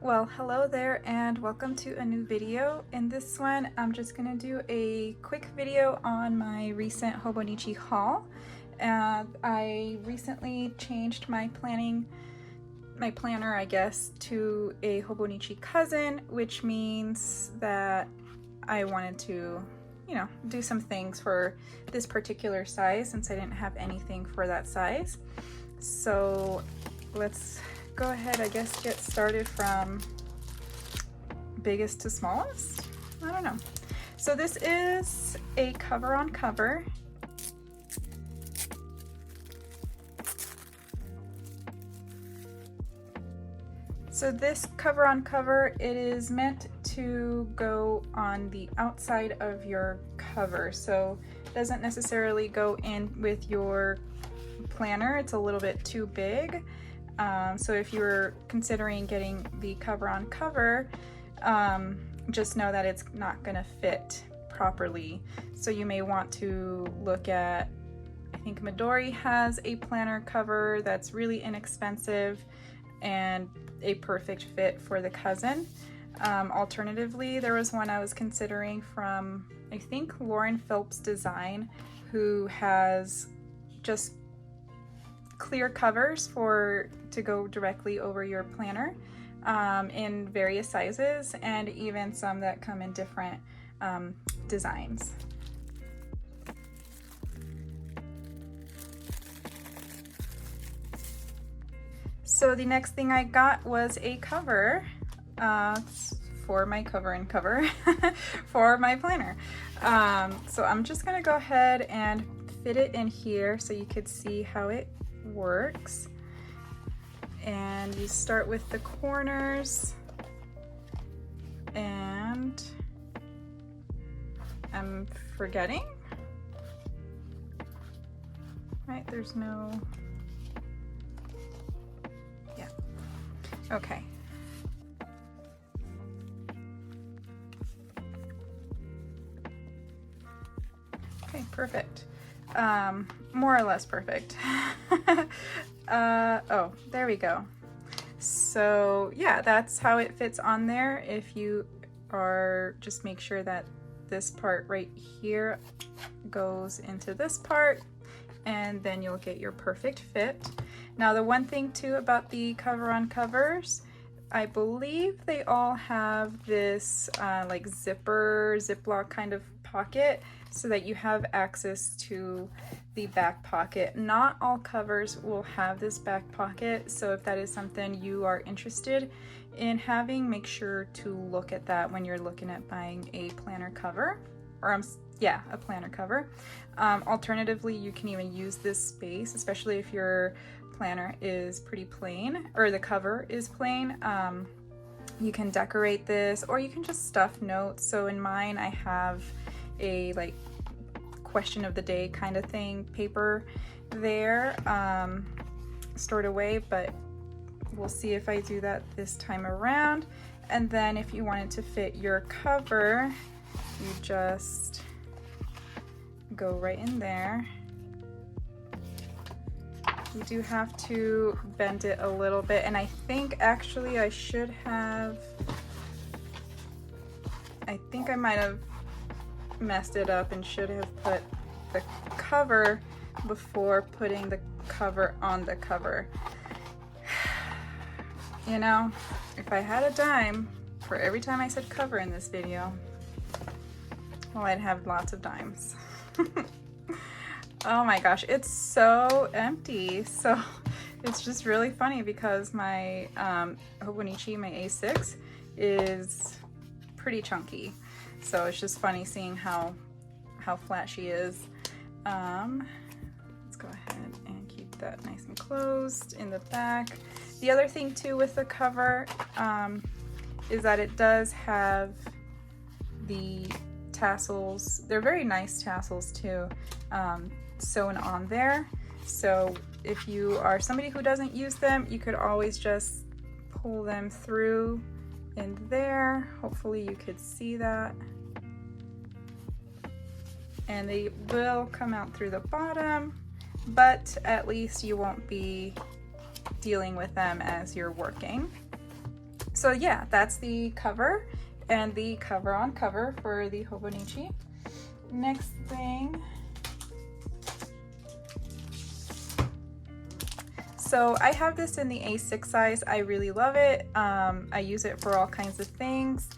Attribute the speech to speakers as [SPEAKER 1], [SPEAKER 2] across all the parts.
[SPEAKER 1] Well, hello there and welcome to a new video. In this one, I'm just gonna do a quick video on my recent Hobonichi haul. I recently changed my planner, I guess, to a Hobonichi cousin, which means that I wanted to, do some things for this particular size since I didn't have anything for that size. So let's go ahead, I guess, get started from biggest to smallest. I don't know. So this is a cover on cover. So this cover on cover, it is meant to go on the outside of your cover. So it doesn't necessarily go in with your planner. It's a little bit too big. So if you're considering getting the cover on cover, just know that it's not gonna fit properly. So you may want to look at, I think Midori has a planner cover that's really inexpensive and a perfect fit for the cousin. Alternatively, there was one I was considering from, I think, Lauren Phillips Design, who has just clear covers to go directly over your planner in various sizes, and even some that come in different designs. So the next thing I got was a cover for my cover and cover for my planner. So I'm just gonna go ahead and fit it in here so you could see how it works. And you start with the corners, and I'm forgetting, right? There's no, yeah, okay. Okay, perfect. More or less perfect. Oh, there we go. So yeah, that's how it fits on there. If you just make sure that this part right here goes into this part, and then you'll get your perfect fit. Now, the one thing too about the cover on covers, I believe they all have this like Ziploc kind of pocket, so that you have access to the back pocket. Not all covers will have this back pocket, so if that is something you are interested in having, make sure to look at that when you're looking at buying a planner cover, or a planner cover. Alternatively, you can even use this space, especially if your planner is pretty plain, or the cover is plain. You can decorate this, or you can just stuff notes. So in mine, I have a like question of the day kind of thing paper there stored away, but we'll see if I do that this time around. And then if you wanted to fit your cover, you just go right in there. You do have to bend it a little bit, and I think actually I might have messed it up and should have put the cover before putting the cover on the cover. You know, if I had a dime for every time I said cover in this video, well, I'd have lots of dimes. Oh my gosh, it's so empty. So it's just really funny because my Hobonichi, my A6, is pretty chunky. So it's just funny seeing how flat she is. Let's go ahead and keep that nice and closed in the back. The other thing too with the cover is that it does have the tassels. They're very nice tassels too, sewn on there. So if you are somebody who doesn't use them, you could always just pull them through in there. Hopefully you could see that. And they will come out through the bottom, but at least you won't be dealing with them as you're working. So yeah, that's the cover and the cover on cover for the Hobonichi. Next thing, so I have this in the A6 size. I really love it. I use it for all kinds of things.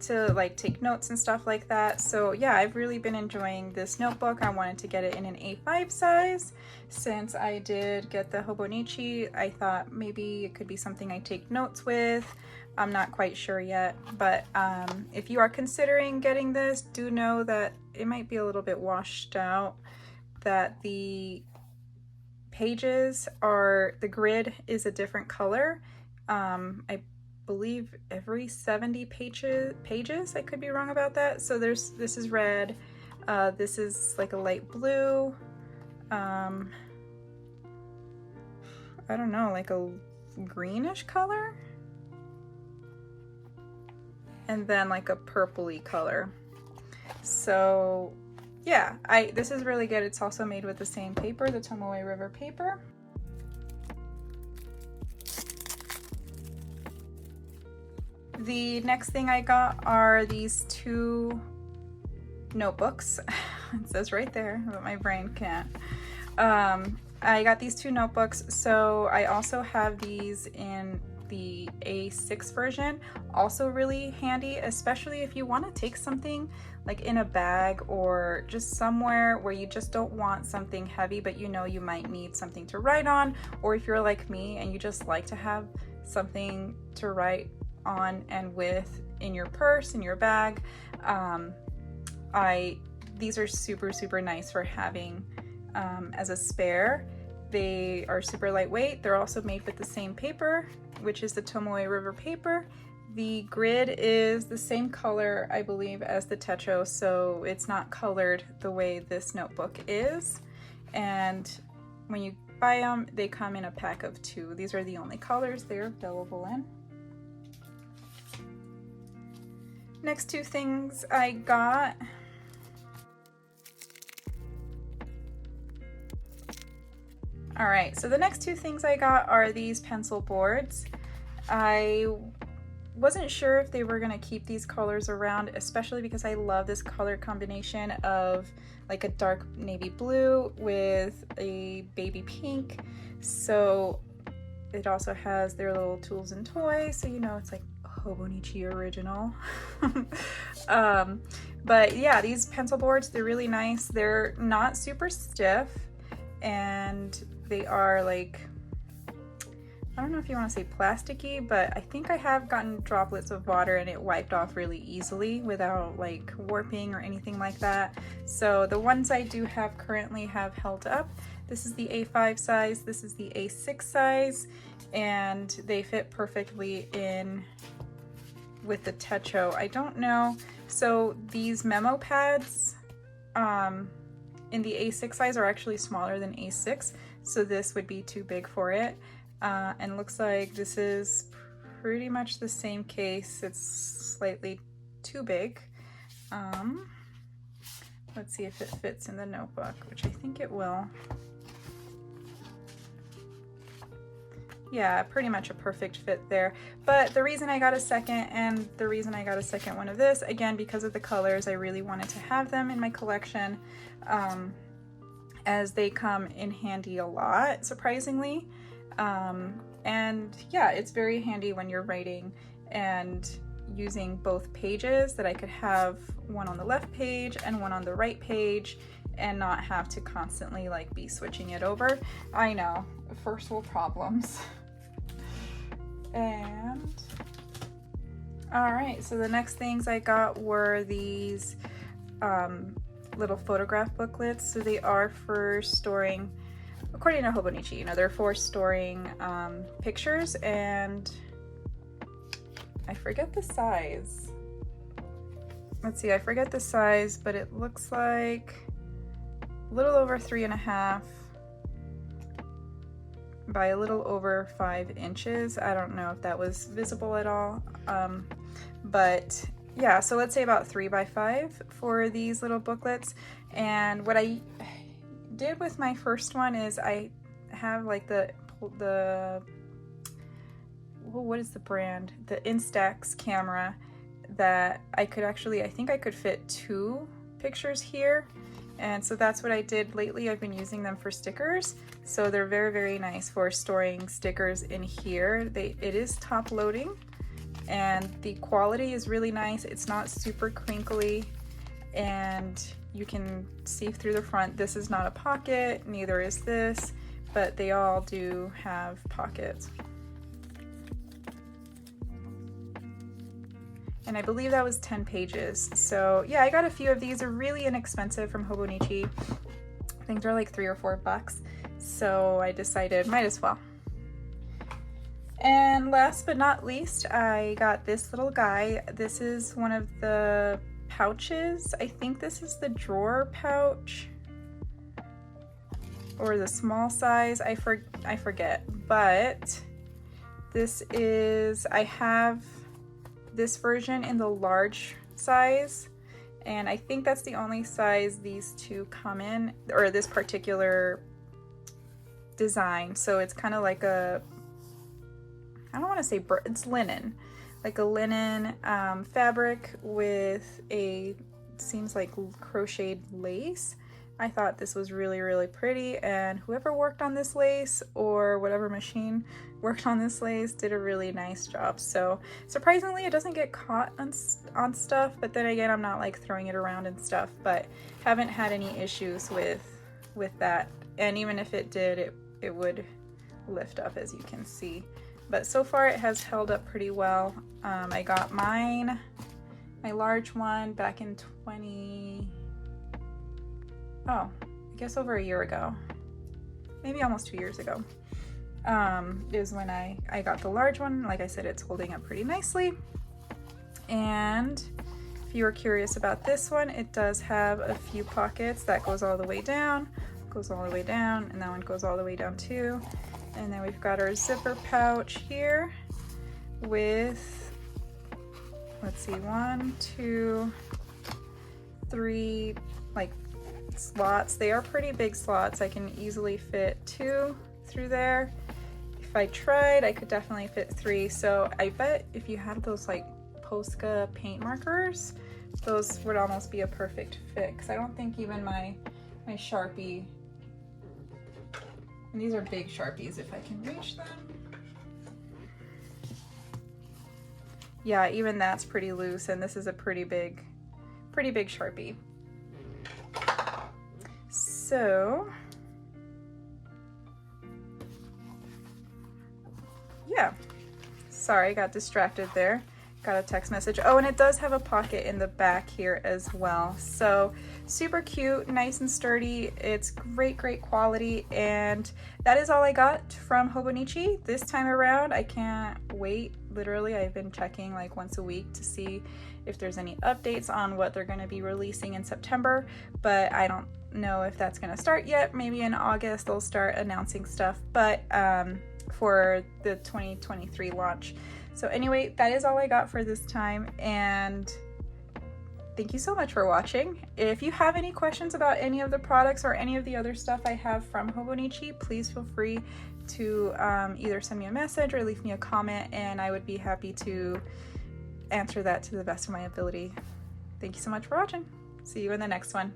[SPEAKER 1] To like take notes and stuff like that. So yeah, I've really been enjoying this notebook. I wanted to get it in an A5 size. Since I did get the Hobonichi, I thought maybe it could be something I take notes with. I'm not quite sure yet, but if you are considering getting this, do know that it might be a little bit washed out, that the pages are, the grid is a different color. I believe every 70 pages, I could be wrong about that. So this is red, this is like a light blue, I don't know, like a greenish color, and then like a purpley color. So yeah, this is really good. It's also made with the same paper, the Tomoe River paper. The next thing I got are these two notebooks. It says right there, but my brain can't. I got these two notebooks. So I also have these in the A6 version. Also really handy, especially if you want to take something like in a bag or just somewhere where you just don't want something heavy, but you know you might need something to write on, or if you're like me and you just like to have something to write on and with in your purse, in your bag. These are super nice for having as a spare. They are super lightweight. They're also made with the same paper, which is the Tomoe River paper. The grid is the same color, I believe, as the Techo, so it's not colored the way this notebook is. And when you buy them, they come in a pack of 2. These are the only colors they're available in. Next two things I got. All right, so the next two things I got are these pencil boards. I wasn't sure if they were gonna keep these colors around, especially because I love this color combination of like a dark navy blue with a baby pink. So it also has their little tools and toys, so you know it's like Hobonichi original. But yeah, these pencil boards, they're really nice. They're not super stiff, and they are like, I don't know if you want to say plasticky, but I think I have gotten droplets of water and it wiped off really easily without like warping or anything like that. So the ones I do have currently have held up. This is the A5 size, this is the A6 size, and they fit perfectly in with the Techo. I don't know, so these memo pads in the A6 size are actually smaller than A6, so this would be too big for it. And looks like this is pretty much the same case. It's slightly too big. Let's see if it fits in the notebook, which I think it will. Yeah, pretty much a perfect fit there. But the reason I got a second, and the reason I got a second one of this, again, because of the colors, I really wanted to have them in my collection, as they come in handy a lot, surprisingly. And yeah, it's very handy when you're writing and using both pages, that I could have one on the left page and one on the right page and not have to constantly like be switching it over. I know, first world problems. And all right, so the next things I got were these little photograph booklets. So they are for storing, according to Hobonichi, you know, they're for storing pictures, and I forget the size. Let's see, I forget the size, but it looks like a little over 3.5 by a little over 5 inches. I don't know if that was visible at all. But yeah, so let's say about 3 by 5 for these little booklets. And what I did with my first one is I have like the what is the brand? The Instax camera that I could actually, I think I could fit 2 pictures here. And so that's what I did lately. I've been using them for stickers. So they're very, very nice for storing stickers in here. It is top loading and the quality is really nice. It's not super crinkly and you can see through the front. This is not a pocket, neither is this, but they all do have pockets. And I believe that was 10 pages. So yeah, I got a few of these. They're really inexpensive from Hobonichi. I think they're like $3 or $4. So I decided might as well. And last but not least, I got this little guy. This is one of the pouches. I think this is the drawer pouch or the small size. I forget, but this is, I have this version in the large size, and I think that's the only size these two come in, or this particular design. So it's kind of like a, I don't want to say it's linen, like a linen fabric with a, seems like crocheted lace. I thought this was really, really pretty, and whoever worked on this lace or whatever machine worked on this lace did a really nice job. So surprisingly, it doesn't get caught on stuff, but then again, I'm not like throwing it around and stuff, but haven't had any issues with that. And even if it did, it would lift up, as you can see. But so far it has held up pretty well. I got my large one back in I guess over a year ago, maybe almost 2 years ago, is when I got the large one. Like I said, it's holding up pretty nicely. And if you were curious about this one, it does have a few pockets. That goes all the way down, goes all the way down, and that one goes all the way down too. And then we've got our zipper pouch here with, let's see, 1, 2, 3, like, slots. They are pretty big slots. I can easily fit 2 through there. If I tried, I could definitely fit 3. So I bet if you had those like Posca paint markers, those would almost be a perfect fit, because I don't think even my Sharpie, and these are big Sharpies if I can reach them. Yeah, even that's pretty loose, and this is a pretty big Sharpie. So yeah, sorry, I got distracted there. Got a text message. Oh, and it does have a pocket in the back here as well. So super cute, nice and sturdy. It's great quality. And that is all I got from Hobonichi this time around. I can't wait. Literally, I've been checking like once a week to see if there's any updates on what they're going to be releasing in September, but I don't know if that's going to start yet. Maybe in August they'll start announcing stuff, but for the 2023 launch. So anyway, that is all I got for this time, and thank you so much for watching. If you have any questions about any of the products or any of the other stuff I have from Hobonichi, please feel free to either send me a message or leave me a comment, and I would be happy to answer that to the best of my ability. Thank you so much for watching. See you in the next one.